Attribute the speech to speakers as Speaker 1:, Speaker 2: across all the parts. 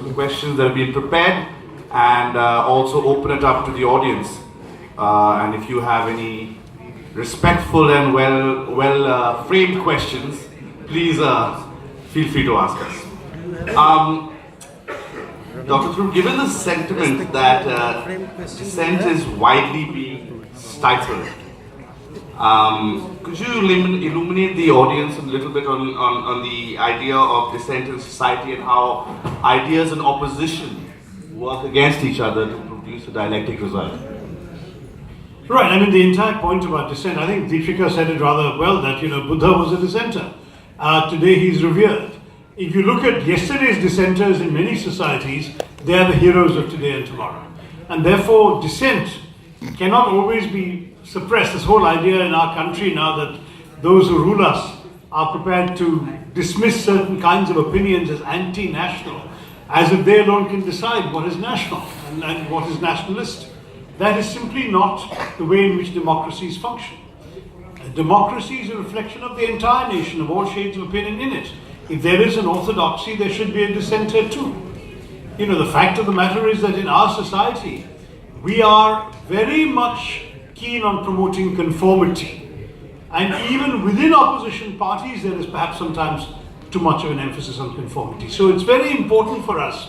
Speaker 1: some questions that have been prepared, and also open it up to the audience. And if you have any respectful and well framed questions, please feel free to ask us. Dr. Tharoor, given the sentiment that dissent is widely being stifled, could you illuminate the audience a little bit on the idea of dissent in society and how ideas in opposition work against each other to produce a dialectic result?
Speaker 2: Right, I mean the entire point about dissent, I think Deepika said it rather well that, Buddha was a dissenter. Today he's revered. If you look at yesterday's dissenters in many societies, they are the heroes of today and tomorrow. And therefore dissent cannot always be suppressed. This whole idea in our country now that those who rule us are prepared to dismiss certain kinds of opinions as anti-national, as if they alone can decide what is national and what is nationalist. That is simply not the way in which democracies function. Democracy is a reflection of the entire nation, of all shades of opinion in it. If there is an orthodoxy, there should be a dissenter too. The fact of the matter is that in our society, we are very much keen on promoting conformity. And even within opposition parties, there is perhaps sometimes too much of an emphasis on conformity. So it's very important for us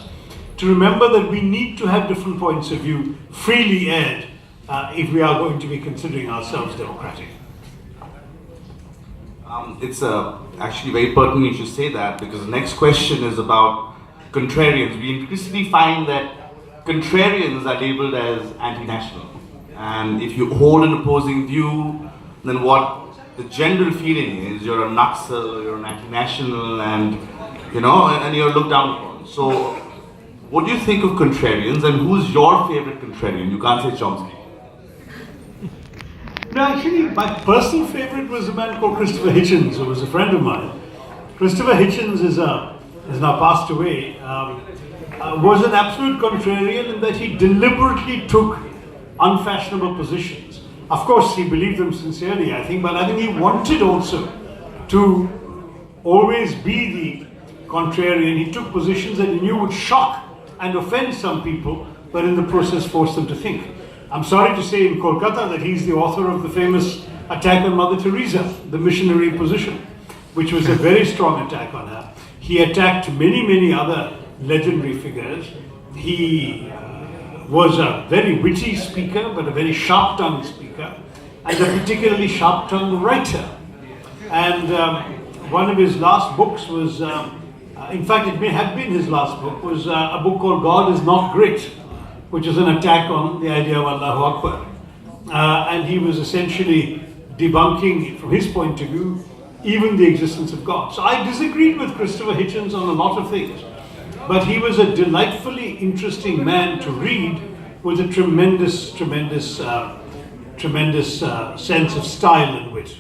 Speaker 2: to remember that we need to have different points of view freely aired if we are going to be considering ourselves democratic.
Speaker 1: It's actually very pertinent you should say that, because the next question is about contrarians. We increasingly find that contrarians are labeled as anti-national. And if you hold an opposing view, then what the general feeling is, you're a Naxal, you're an anti-national, and you're looked down upon. So what do you think of contrarians, and who's your favorite contrarian? You can't say Chomsky.
Speaker 2: No, actually, my personal favorite was a man called Christopher Hitchens, who was a friend of mine. Christopher Hitchens is now passed away, was an absolute contrarian in that he deliberately took unfashionable positions. Of course, he believed them sincerely, I think, but I think he wanted also to always be the contrarian. He took positions that he knew would shock and offend some people, but in the process force them to think. I'm sorry to say in Kolkata that he's the author of the famous attack on Mother Teresa, the missionary position, which was a very strong attack on her. He attacked many other legendary figures. He was a very witty speaker, but a very sharp-tongued speaker, and a particularly sharp-tongued writer. And one of his last books was, in fact it may have been his last book, was a book called God is Not Great, which is an attack on the idea of Allahu Akbar. And he was essentially debunking, from his point of view, even the existence of God. So I disagreed with Christopher Hitchens on a lot of things, but he was a delightfully interesting man to read with a tremendous sense of style and wit.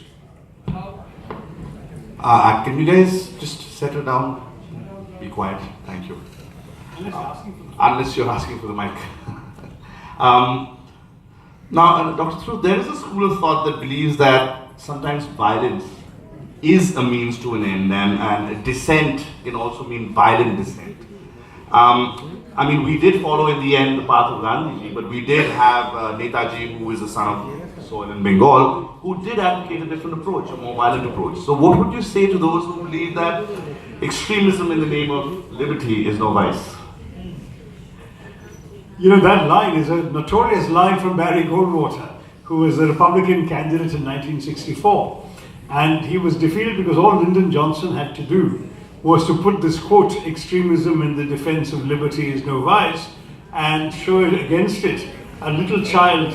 Speaker 1: Can you guys just settle down? Be quiet. Thank you. Unless you're asking for the mic. Now, Dr. Tharoor, there is a school of thought that believes that sometimes violence is a means to an end, and dissent can also mean violent dissent. We did follow in the end the path of Gandhiji, but we did have Netaji, who is the son of soil in Bengal, who did advocate a different approach, a more violent approach. So what would you say to those who believe that extremism in the name of liberty is no vice?
Speaker 2: That line is a notorious line from Barry Goldwater, who was the Republican candidate in 1964. And he was defeated because all Lyndon Johnson had to do was to put this quote, extremism in the defense of liberty is no vice, and show it against it, a little child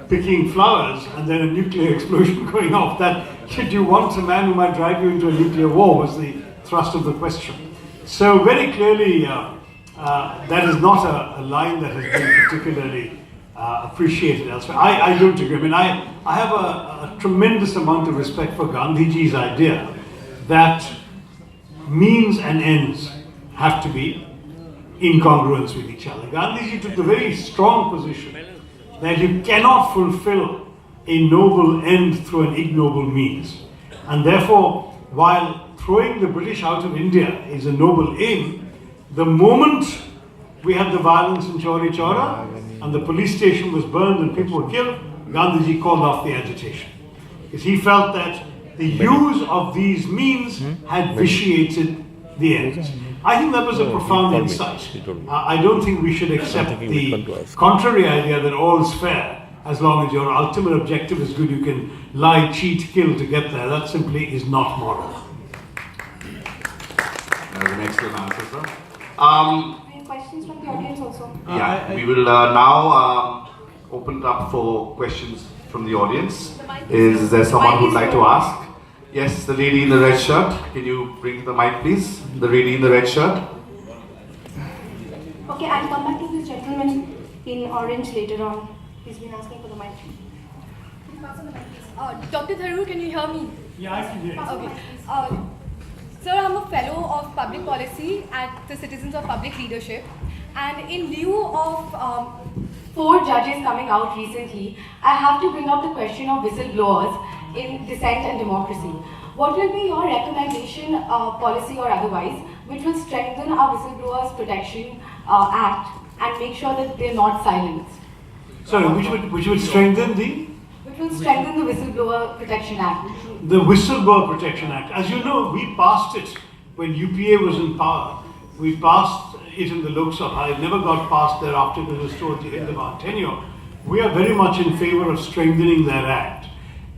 Speaker 2: picking flowers and then a nuclear explosion going off. That, should you want a man who might drive you into a nuclear war, was the thrust of the question. So very clearly, that is not a line that has been particularly appreciated elsewhere. I don't agree. I have a tremendous amount of respect for Gandhiji's idea that means and ends have to be in congruence with each other. Gandhiji took the very strong position that you cannot fulfill a noble end through an ignoble means. And therefore, while throwing the British out of India is a noble aim, the moment we had the violence in Chauri Chaura and the police station was burned and people were killed, Gandhiji called off the agitation. Because he felt that the use of these means had vitiated the ends. I think that was a profound insight. I don't think we should accept the contrary idea that all's fair. As long as your ultimate objective is good, you can lie, cheat, kill to get there. That simply is not moral.
Speaker 1: That was an excellent answer, sir.
Speaker 3: Any questions from the audience also?
Speaker 1: Yeah, we will now open it up for questions from the audience. Is there someone who would like to ask? Yes, the lady in the red shirt. Can you bring the mic, please? The lady in the red shirt.
Speaker 3: Okay, I'll come back to this gentleman in orange later on. He's been asking for the mic.
Speaker 4: Dr. Tharoor, can you hear me?
Speaker 2: Yeah, I can hear you.
Speaker 4: Okay. Sir, I'm a fellow of public policy at the Citizens of Public Leadership. And in lieu of 4 judges coming out recently, I have to bring up the question of whistleblowers in dissent and democracy. What will be your recommendation, policy or otherwise, which will strengthen our Whistleblowers Protection Act and make sure that they're not silenced?
Speaker 2: Sorry, which would strengthen the?
Speaker 4: Which will strengthen the Whistleblower Protection Act.
Speaker 2: The Whistleblower Protection Act. As you know, we passed it when UPA was in power. We passed it in the Lok Sabha. It never got passed thereafter because it was towards the end of our tenure. We are very much in favor of strengthening that act.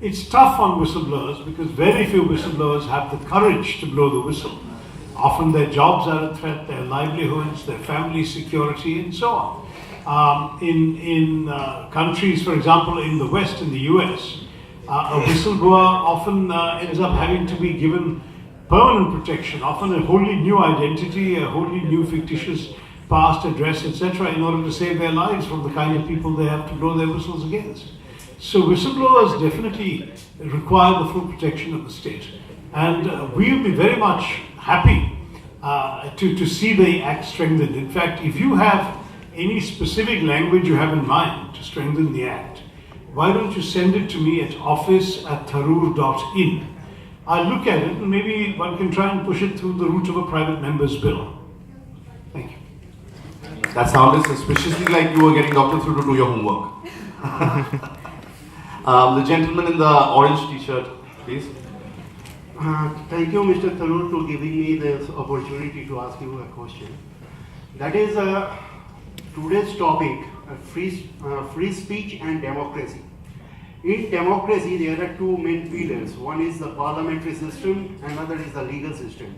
Speaker 2: It's tough on whistleblowers because very few whistleblowers have the courage to blow the whistle. Often their jobs are at threat, their livelihoods, their family security, and so on. In countries, for example, in the West, in the US, a whistleblower often ends up having to be given permanent protection, often a wholly new identity, a wholly new fictitious past address, etc., in order to save their lives from the kind of people they have to blow their whistles against. So whistleblowers definitely require the full protection of the state. And we will be very much happy to see the act strengthened. In fact, if you have any specific language you have in mind to strengthen the act, why don't you send it to me at office@tharoor.in. I'll look at it and maybe one can try and push it through the route of a private member's bill. Thank you.
Speaker 1: That sounded suspiciously like you were getting Dr. Through to do your homework. The gentleman in the orange t-shirt, please.
Speaker 5: Thank you, Mr. Tharoor, for giving me this opportunity to ask you a question. That is today's topic, free speech and democracy. In democracy, there are 2 main pillars. One is the parliamentary system, another is the legal system.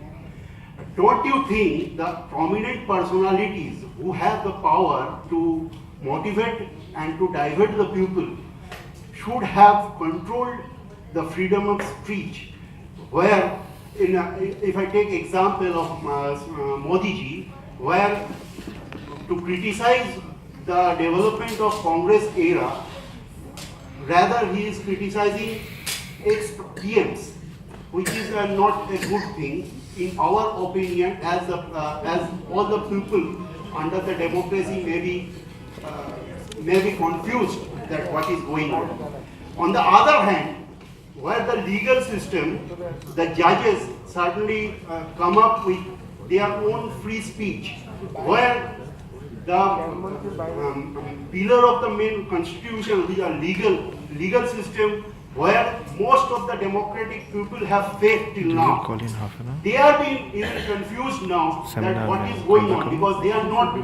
Speaker 5: Don't you think the prominent personalities who have the power to motivate and to divert the people should have controlled the freedom of speech? Where, if I take example of Modi ji, where to criticize the development of Congress era, rather he is criticizing ex-PMs, which is not a good thing in our opinion, as all the people under the democracy may be confused that what is going on. On the other hand, where the legal system, the judges certainly come up with their own free speech, where the pillar of the main constitution, which is a legal system, where most of the democratic people have faith till now. They are being even confused now that what is going on, because they are not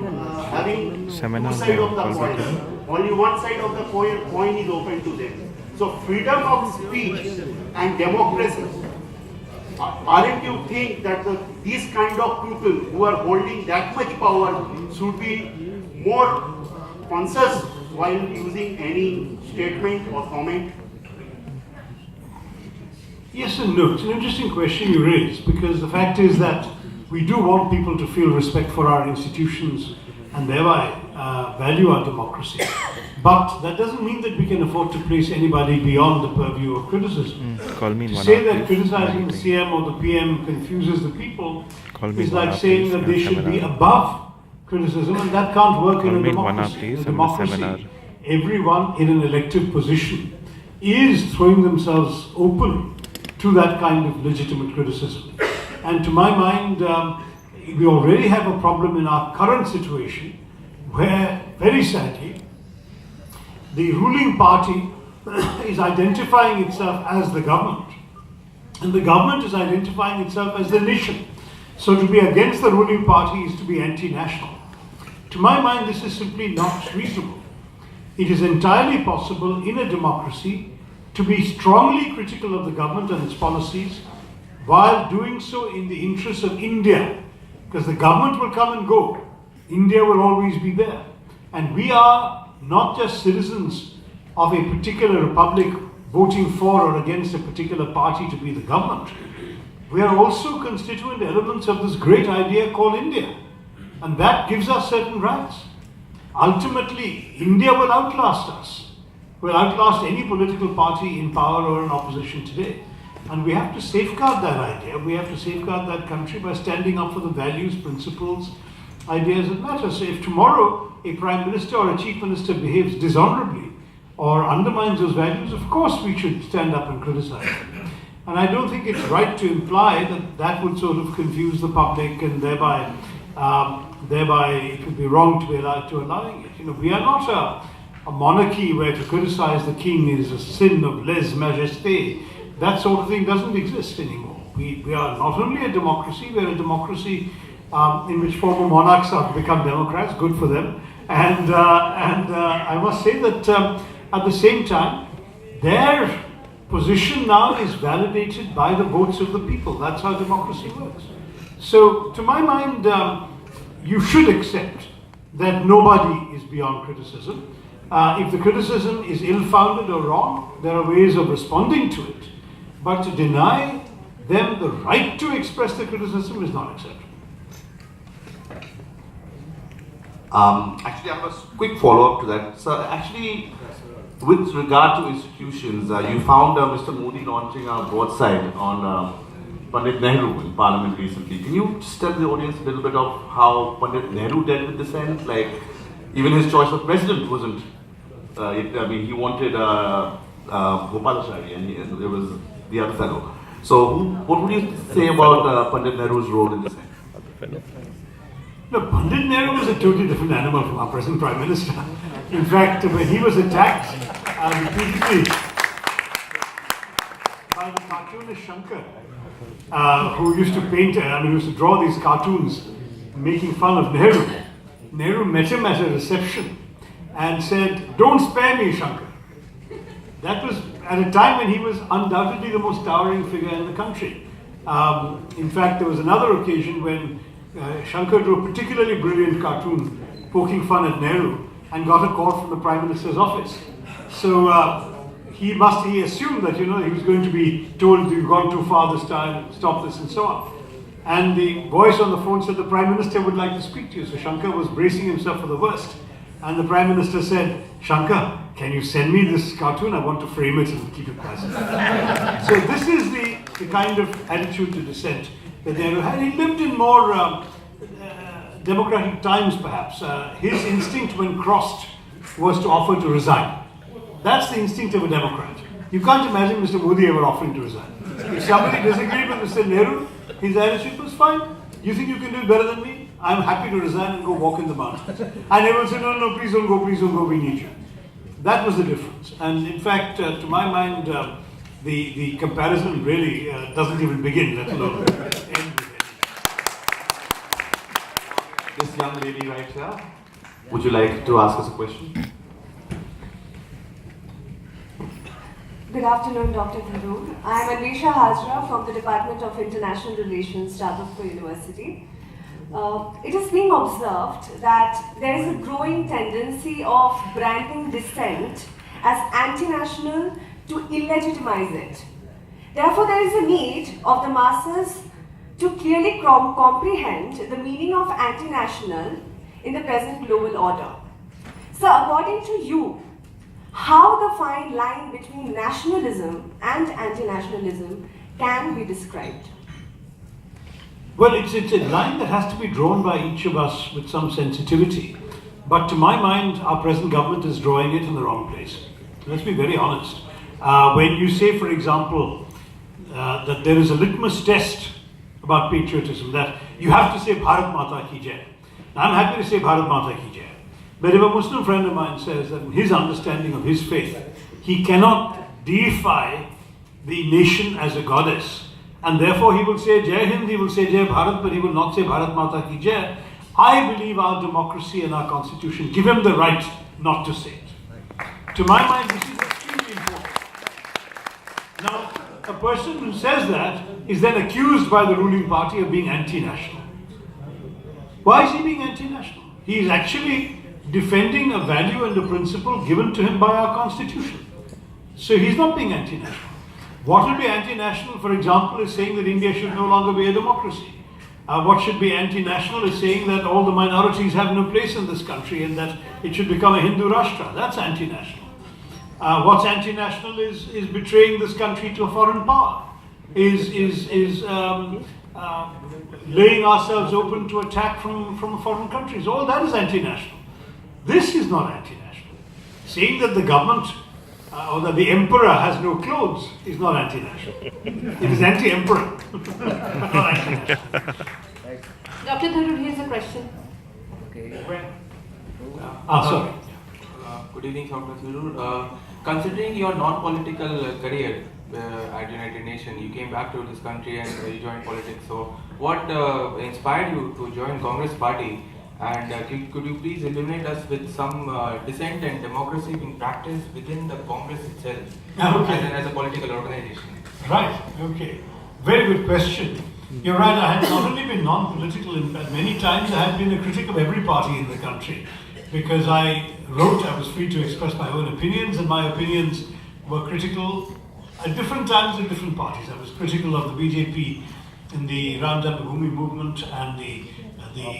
Speaker 5: having 2 sides of the coin. Only one side of the coin is open to them. So freedom of speech and democracy, aren't you think that these kind of people who are holding that much power should be more conscious while using any statement or comment?
Speaker 2: Yes and no. It's an interesting question you raise, because the fact is that we do want people to feel respect for our institutions and thereby value our democracy. But that doesn't mean that we can afford to place anybody beyond the purview of criticism. To say that criticizing the CM or the PM confuses the people is like saying that they should be above criticism, and that can't work in a democracy. In a democracy, everyone in an elected position is throwing themselves open to that kind of legitimate criticism. And to my mind, we already have a problem in our current situation where, very sadly, the ruling party is identifying itself as the government, and the government is identifying itself as the nation. So to be against the ruling party is to be anti-national. To my mind, this is simply not reasonable. It is entirely possible in a democracy to be strongly critical of the government and its policies while doing so in the interests of India, because the government will come and go. India will always be there. And we are not just citizens of a particular republic voting for or against a particular party to be the government. We are also constituent elements of this great idea called India. And that gives us certain rights. Ultimately, India will outlast us, will outlast any political party in power or in opposition today. And we have to safeguard that idea. We have to safeguard that country by standing up for the values, principles, ideas that matter. So if tomorrow a prime minister or a chief minister behaves dishonorably or undermines those values, of course we should stand up and criticize them. And I don't think it's right to imply that that would sort of confuse the public and thereby it would be wrong to be allowed to allowing it. You know, we are not a monarchy where to criticize the king is a sin of lèse majesté. That sort of thing doesn't exist anymore. We are not only a democracy, we are a democracy in which former monarchs have become democrats, good for them. And I must say that at the same time, their position now is validated by the votes of the people. That's how democracy works. So, to my mind, you should accept that nobody is beyond criticism. If the criticism is ill-founded or wrong, there are ways of responding to it. But to deny them the right to express the criticism is not acceptable.
Speaker 1: Actually, I have a quick follow-up to that. So, actually, with regard to institutions, you found Mr. Modi launching a broadside on Pandit Nehru in Parliament recently. Can you just tell the audience a little bit of how Pandit Nehru dealt with dissent? Like, even his choice of president wasn't. He wanted Gopalachari, and there was the other fellow. So, what would you say about Pandit Nehru's role in dissent?
Speaker 2: No, Pandit Nehru was a totally different animal from our present Prime Minister. In fact, when he was attacked repeatedly by the cartoonist Shankar, who used to paint, used to draw these cartoons making fun of Nehru. Nehru met him at a reception and said, "Don't spare me, Shankar." That was at a time when he was undoubtedly the most towering figure in the country. In fact, there was another occasion when Shankar drew a particularly brilliant cartoon poking fun at Nehru and got a call from the Prime Minister's office. So he assumed that, he was going to be told, "You've gone too far this time, stop this," and so on. And the voice on the phone said, "The Prime Minister would like to speak to you." So Shankar was bracing himself for the worst. And the Prime Minister said, "Shankar, can you send me this cartoon? I want to frame it and keep it present." So this is the kind of attitude to dissent that Nehru had. He lived in more democratic times, perhaps. His instinct when crossed was to offer to resign. That's the instinct of a Democrat. You can't imagine Mr. Modi ever offering to resign. If somebody disagreed with Mr. Nehru, his attitude was, "Fine, you think you can do it better than me? I'm happy to resign and go walk in the mountains." And everyone said, "No, please don't go, we need you." That was the difference. And in fact, to my mind, the comparison really doesn't even begin, let alone end with it.
Speaker 1: This young lady right here, would you like to ask us a question?
Speaker 6: Good afternoon, Dr. Tharoor. I am Anvesha Hazra from the Department of International Relations, Jadavpur University. It is being observed that there is a growing tendency of branding dissent as anti-national to illegitimize it. Therefore, there is a need of the masses to clearly comprehend the meaning of anti-national in the present global order. So, according to you, how the fine line between nationalism and anti-nationalism can be described?
Speaker 2: Well, it's a line that has to be drawn by each of us with some sensitivity. But to my mind, our present government is drawing it in the wrong place. Let's be very honest. When you say, for example, that there is a litmus test about patriotism, that you have to say Bharat Mata Ki Jai. I'm happy to say Bharat Mata Ki Jai. But if a Muslim friend of mine says that in his understanding of his faith, he cannot deify the nation as a goddess, and therefore he will say Jai Hind, he will say Jai Bharat, but he will not say Bharat Mata Ki Jai, I believe our democracy and our constitution give him the right not to say it. To my mind, this is extremely important. Now, a person who says that is then accused by the ruling party of being anti-national. Why is he being anti-national? He is actually defending a value and a principle given to him by our constitution. So he's not being anti-national. What will be anti-national, for example, is saying that India should no longer be a democracy. What should be anti-national is saying that all the minorities have no place in this country and that it should become a Hindu Rashtra. That's anti-national. What's anti-national is betraying this country to a foreign power, is laying ourselves open to attack from foreign countries. All that is anti-national. This is not anti-national. Saying that the government or that the emperor has no clothes is not anti-national. It is anti-emperor, not anti-national.
Speaker 3: Dr. Tharoor, here's a question.
Speaker 2: Sorry.
Speaker 7: Good evening, Dr. Tharoor. Considering your non-political career at United Nations, you came back to this country and you joined politics. So, what inspired you to join Congress Party? And could you please illuminate us with some dissent and democracy being practiced within the Congress itself, as a political organization?
Speaker 2: Right. Okay. Very good question. You're right. I had not only been non-political, in fact, many times I had been a critic of every party in the country, because I was free to express my own opinions, and my opinions were critical at different times in different parties. I was critical of the BJP in the Ram Janmabhoomi movement and the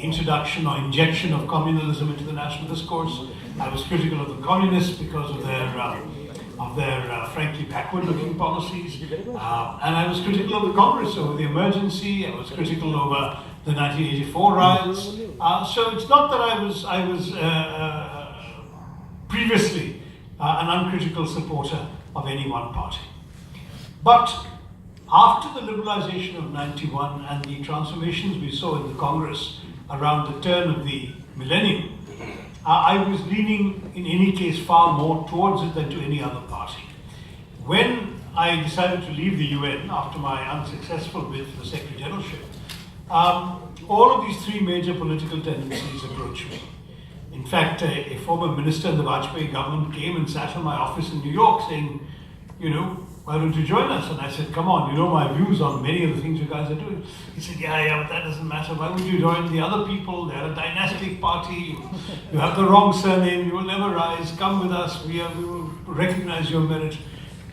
Speaker 2: introduction or injection of communalism into the national discourse. I was critical of the communists because of their frankly backward-looking policies, and I was critical of the Congress over the emergency. I was critical over the 1984 riots. So it's not that I was previously an uncritical supporter of any one party, but after the liberalization of 91 and the transformations we saw in the Congress around the turn of the millennium, I was leaning, in any case, far more towards it than to any other party. When I decided to leave the UN after my unsuccessful bid for the Secretary Generalship, all of these three major political tendencies approached me. In fact, a former minister in the Vajpayee government came and sat in my office in New York saying, why don't you join us? And I said, come on, you know my views on many of the things you guys are doing. He said, yeah, but that doesn't matter. Why would you join the other people? They're a dynastic party. You have the wrong surname. You will never rise. Come with us. We will recognize your merit.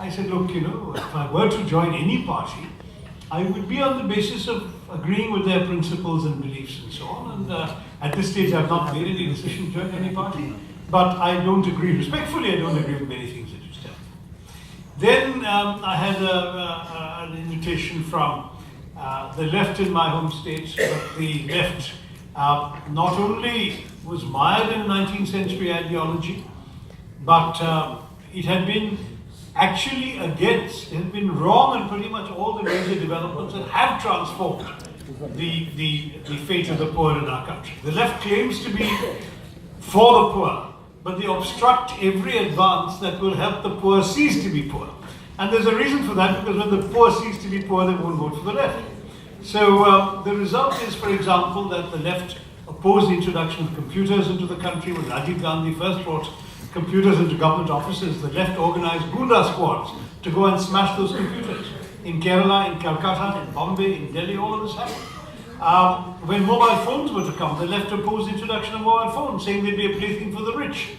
Speaker 2: I said, look, if I were to join any party, I would be on the basis of agreeing with their principles and beliefs and so on. And at this stage, I've not made any decision to join any party. But I don't agree. Respectfully, I don't agree with many things that you tell me. Then I had an invitation from the left in my home state, but the left not only was mired in 19th century ideology, but it had been actually against, it had been wrong in pretty much all the major developments that have transformed the fate of the poor in our country. The left claims to be for the poor, but they obstruct every advance that will help the poor cease to be poor. And there's a reason for that, because when the poor cease to be poor, they won't vote for the left. So the result is, for example, that the left opposed the introduction of computers into the country. When Rajiv Gandhi first brought computers into government offices, the left organized Gunda squads to go and smash those computers. In Kerala, in Calcutta, in Bombay, in Delhi, all of this happened. When mobile phones were to come, the left opposed the introduction of mobile phones, saying they'd be a plaything for the rich.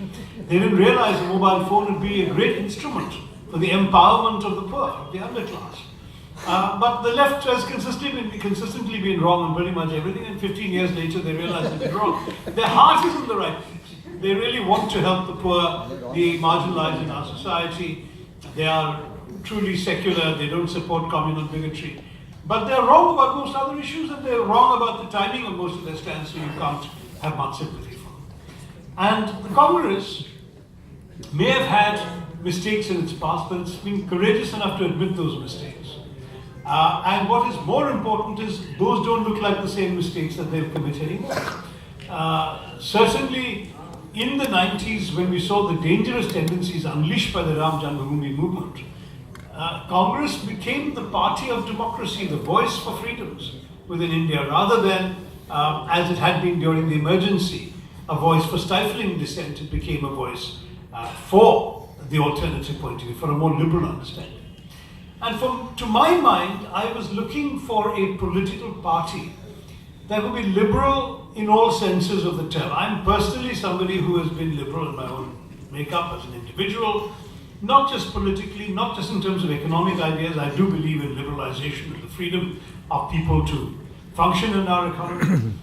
Speaker 2: They didn't realize the mobile phone would be a great instrument for the empowerment of the poor, of the underclass. But the left has consistently been wrong on pretty much everything, and 15 years later they realize they've been wrong. Their heart is in the right place. They really want to help the poor, the marginalized in our society. They are truly secular, they don't support communal bigotry. But they're wrong about most other issues, and they're wrong about the timing of most of their stands, so you can't have much sympathy for them. And the Congress may have had mistakes in its past, but it's been courageous enough to admit those mistakes. And what is more important is those don't look like the same mistakes that they've committed anymore. Certainly, in the 90s, when we saw the dangerous tendencies unleashed by the Ram Janmabhoomi movement, Congress became the party of democracy, the voice for freedoms within India, rather than, as it had been during the emergency, a voice for stifling dissent. It became a voice for the alternative point of view, for a more liberal understanding. And to my mind, I was looking for a political party that would be liberal in all senses of the term. I'm personally somebody who has been liberal in my own makeup as an individual, not just politically, not just in terms of economic ideas. I do believe in liberalization and the freedom of people to function in our economy.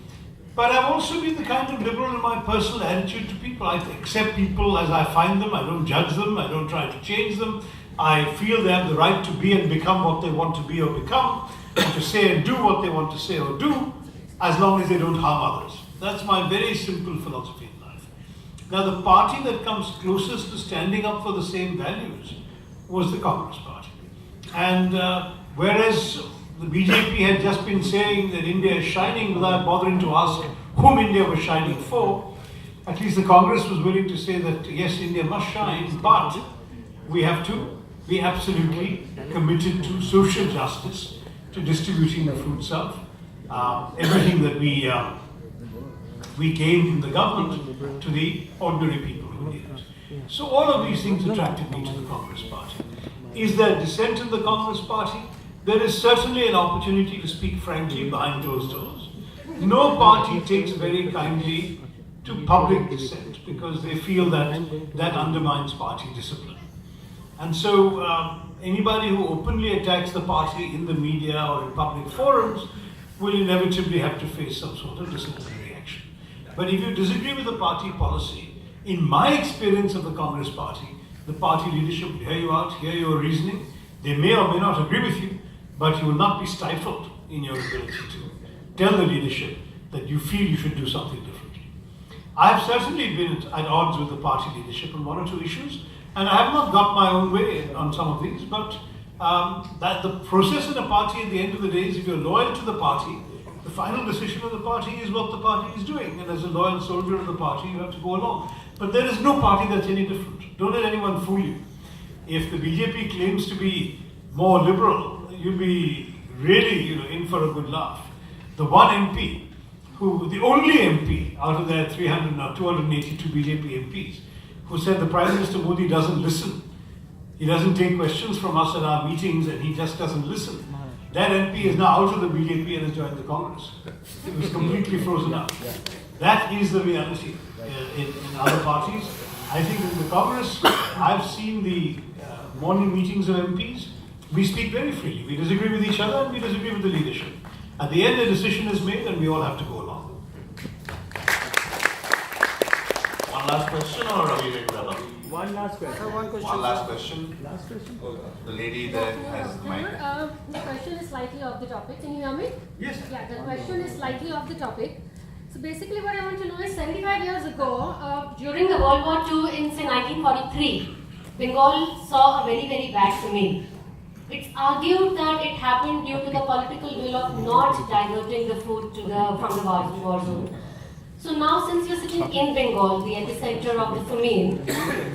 Speaker 2: But I've also been the kind of liberal in my personal attitude to people. I accept people as I find them. I don't judge them. I don't try to change them. I feel they have the right to be and become what they want to be or become, and to say and do what they want to say or do, as long as they don't harm others. That's my very simple philosophy in life. Now, the party that comes closest to standing up for the same values was the Congress Party. And whereas the BJP had just been saying that India is shining without bothering to ask whom India was shining for, at least the Congress was willing to say that yes, India must shine, but we have to be absolutely committed to social justice, to distributing the fruits of everything that we gained in the government to the ordinary people who need it. So all of these things attracted me to the Congress Party. Is there dissent in the Congress Party? There is certainly an opportunity to speak frankly behind closed doors. No party takes very kindly to public dissent because they feel that that undermines party discipline. And so anybody who openly attacks the party in the media or in public forums will inevitably have to face some sort of disciplinary action. But if you disagree with the party policy, in my experience of the Congress Party, the party leadership will hear you out, hear your reasoning. They may or may not agree with you, but you will not be stifled in your ability to tell the leadership that you feel you should do something differently. I have certainly been at odds with the party leadership on one or two issues, and I have not got my own way on some of these, but that the process in a party at the end of the day is if you're loyal to the party, the final decision of the party is what the party is doing, and as a loyal soldier of the party, you have to go along. But there is no party that's any different. Don't let anyone fool you. If the BJP claims to be more liberal, you'll be really in for a good laugh. The one MP, the only MP out of their 282 BJP MPs, who said the Prime Minister Modi doesn't listen. He doesn't take questions from us at our meetings and he just doesn't listen. That MP is now out of the BJP and has joined the Congress. It was completely frozen out. That is the reality in other parties. I think in the Congress, I've seen the morning meetings of MPs. We speak very freely. We disagree with each other and we disagree with the leadership. At the end, a decision is made and we all have to go along.
Speaker 1: One last question, or are we ready to wrap up?
Speaker 8: One last question.
Speaker 1: One last question.
Speaker 8: Last question.
Speaker 1: The lady that has the mic.
Speaker 9: The question is slightly off the topic. Can you hear me?
Speaker 2: Yes.
Speaker 9: Yeah, the question is slightly off the topic. So basically what I want to know is 75 years ago,
Speaker 10: During the World War II in say 1943, Bengal saw a very, very bad famine. It's argued that it happened due to the political will of not diverting the food from the war zone. So now since you're sitting in Bengal, the epicenter of the famine,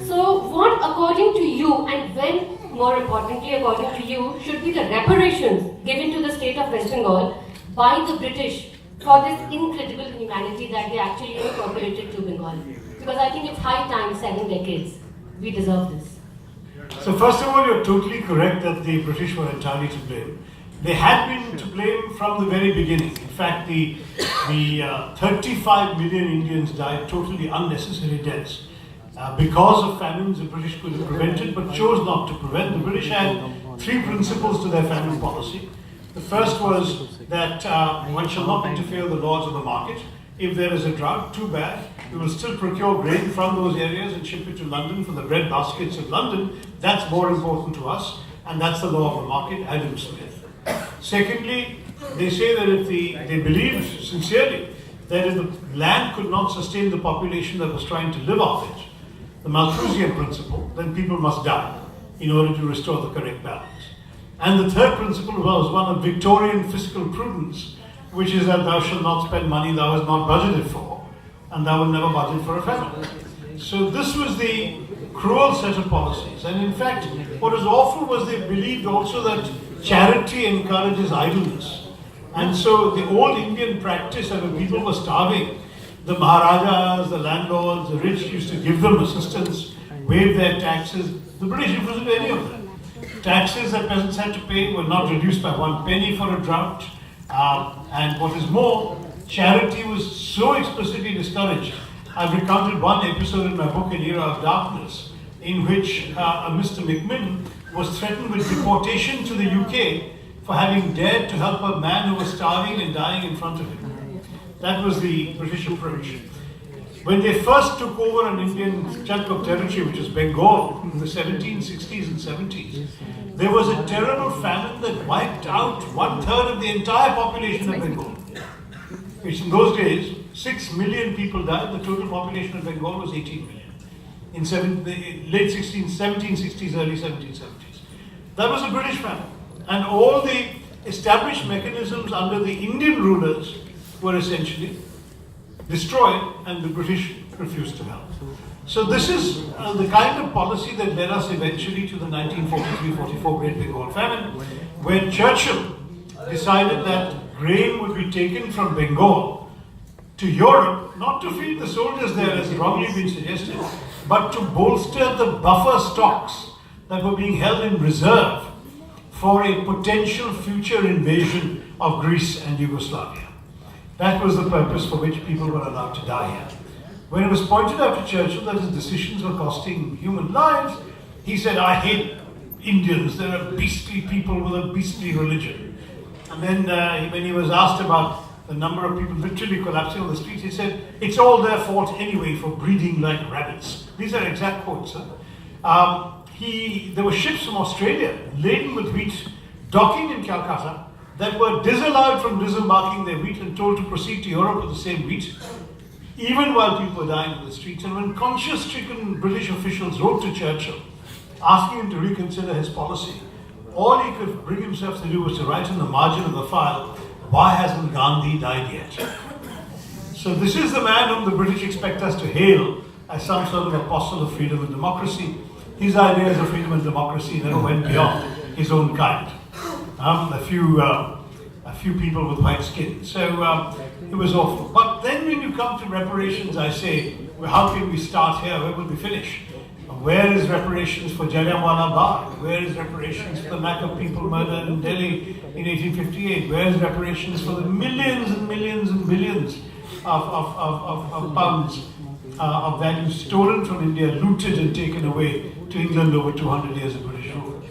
Speaker 10: so what according to you, and when more importantly according to you, should be the reparations given to the state of West Bengal by the British for this incredible humanity that they actually incorporated to Bengal? Because I think it's high time, 7 decades. We deserve this.
Speaker 2: So first of all, you're totally correct that the British were entirely to blame. They had been to blame from the very beginning. In fact, the 35 million Indians died totally unnecessary deaths because of famines the British could have prevented but chose not to prevent. The British had 3 principles to their famine policy. The first was that one shall not interfere with the laws of the market. If there is a drought, too bad. We will still procure grain from those areas and ship it to London for the bread baskets of London. That's more important to us, and that's the law of the market, Adam Smith. Secondly, they say that if they believed sincerely that if the land could not sustain the population that was trying to live off it, the Malthusian principle, then people must die in order to restore the correct balance. And the third principle was one of Victorian fiscal prudence, which is that thou shalt not spend money thou hast not budgeted for, and thou will never budget for a family. So this was the cruel set of policies. And in fact, what was awful was they believed also that charity encourages idleness. And so the old Indian practice that when people were starving, the Maharajas, the landlords, the rich used to give them assistance, waive their taxes. The British refused to do any of that. Taxes that peasants had to pay were not reduced by 1 penny for a drought. And what is more, charity was so explicitly discouraged. I've recounted one episode in my book, An Era of Darkness, in which a Mr. McMinn was threatened with deportation to the UK for having dared to help a man who was starving and dying in front of him. That was the British approach. When they first took over an Indian chunk of territory, which was Bengal, in the 1760s and 70s, there was a terrible famine that wiped out 1/3 of the entire population of Bengal. Which in those days, 6 million people died. The total population of Bengal was 18 million. In late 1760s, early 1770s. That was a British famine. And all the established mechanisms under the Indian rulers were essentially destroyed, and the British refused to help. So this is the kind of policy that led us eventually to the 1943-44 Great Bengal Famine, when Churchill decided that grain would be taken from Bengal to Europe, not to feed the soldiers there, as wrongly been suggested, but to bolster the buffer stocks that were being held in reserve for a potential future invasion of Greece and Yugoslavia. That was the purpose for which people were allowed to die here. When it was pointed out to Churchill that his decisions were costing human lives, he said, I hate Indians, they're a beastly people with a beastly religion. And then when he was asked about the number of people literally collapsing on the streets, he said, it's all their fault anyway for breeding like rabbits. These are exact quotes. There were ships from Australia laden with wheat docking in Calcutta that were disallowed from disembarking their wheat and told to proceed to Europe with the same wheat, even while people were dying in the streets. And when conscience-stricken British officials wrote to Churchill, asking him to reconsider his policy, all he could bring himself to do was to write in the margin of the file, why hasn't Gandhi died yet? So this is the man whom the British expect us to hail as some sort of apostle of freedom and democracy. His ideas of freedom and democracy never went beyond his own kind. A few people with white skin. So it was awful. But then when you come to reparations, I say, well, how can we start here? Where will we finish? Where is reparations for Jallianwala Bagh? Where is reparations for the lack of people murdered in Delhi in 1858? Where is reparations for the millions and millions and billions of pounds of value stolen from India, looted and taken away to England over 200 years of British rule?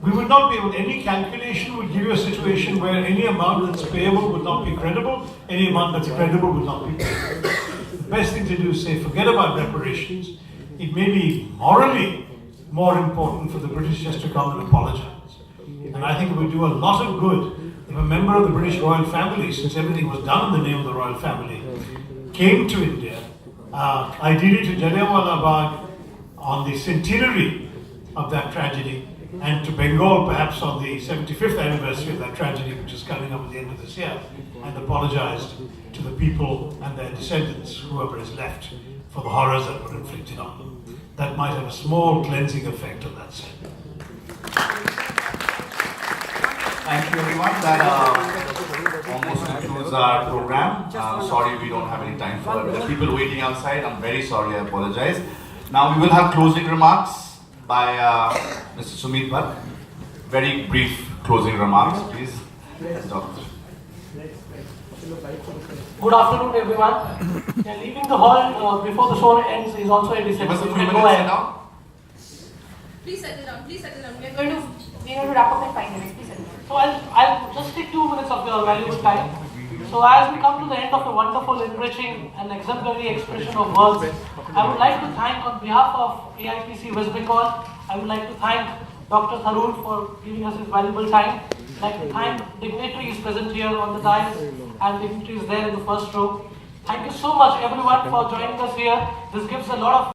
Speaker 2: We would not be able, any calculation would give you a situation where any amount that's payable would not be credible, any amount that's credible would not be payable. The best thing to do is say, forget about reparations. It may be morally more important for the British just to come and apologize. And I think it would do a lot of good if a member of the British royal family, since everything was done in the name of the royal family, came to India, ideally to Jallianwala Bagh on the centenary of that tragedy, and to Bengal perhaps on the 75th anniversary of that tragedy, which is coming up at the end of this year, and apologized to the people and their descendants, whoever is left, for the horrors that were inflicted on them. That might have a small cleansing effect on that side.
Speaker 1: Thank you everyone. That almost concludes our program. Sorry we don't have any time for it. There are people waiting outside. I'm very sorry, I apologize. Now we will have closing remarks by Mr. Sumit Bhatt. Very brief closing remarks, please. Yes, Doctor.
Speaker 8: Good afternoon, everyone. Leaving the hall before the show ends is also a disadvantage.
Speaker 1: Give us a few minutes, sit down.
Speaker 4: Please settle down, please settle down.
Speaker 3: We're going to wrap up in 5 minutes. Please settle down.
Speaker 8: So I'll just take 2 minutes of your valuable time. So as we come to the end of a wonderful, enriching and exemplary expression of words, I would like to thank on behalf of AIPC West Bengal, I would like to thank Dr. Tharoor for giving us his valuable time. I'd like to thank dignitaries present here on the dais and dignitaries there in the first row. Thank you so much everyone for joining us here. This gives a lot of